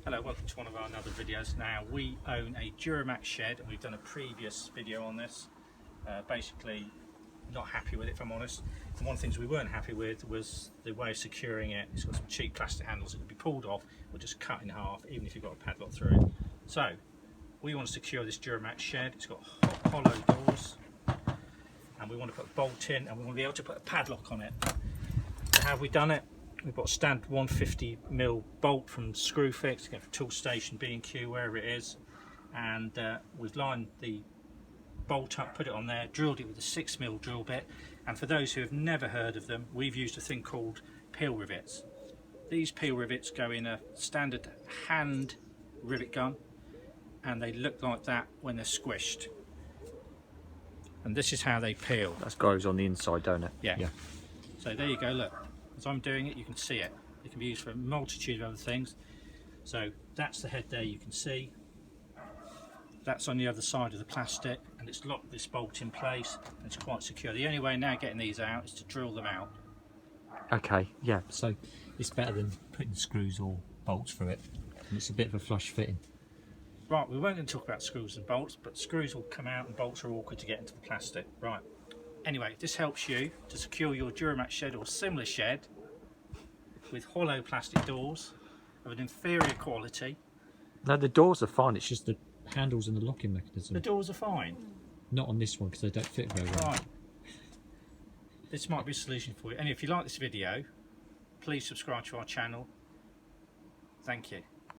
Hello, welcome to one of our other videos. Now we own a Duramax shed and we've done a previous video on this. Basically not happy with it, if I'm honest. And one of the things we weren't happy with was the way of securing it. It's got some cheap plastic handles that can be pulled off or just cut in half, even if you've got a padlock through it. So we want to secure this Duramax shed. It's got hollow doors and we want to put a bolt in and we want to be able to put a padlock on it. So how have we done it? We've got a standard 150mm bolt from Screwfix, again from Toolstation, B&Q, wherever it is, and we've lined the bolt up, put it on there, drilled it with a 6mm drill bit. And for those who have never heard of them, we've used a thing called peel rivets. These peel rivets go in a standard hand rivet gun and they look like that when they're squished. And this is how they peel. That goes on the inside, don't it? Yeah. So there you go, look. As I'm doing it, you can see it. It can be used for a multitude of other things. So that's the head there, you can see. That's on the other side of the plastic, and it's locked this bolt in place, and it's quite secure. The only way now getting these out is to drill them out. Okay, yeah, so it's better than putting screws or bolts through it, and it's a bit of a flush fitting. Right, we weren't going to talk about screws and bolts, but screws will come out and bolts are awkward to get into the plastic. Right. Anyway, this helps you to secure your Duramax shed or similar shed with hollow plastic doors of an inferior quality. No, the doors are fine, it's just the handles and the locking mechanism. The doors are fine. Not on this one because they don't fit very well. Right. This might be a solution for you. And if you like this video, please subscribe to our channel. Thank you.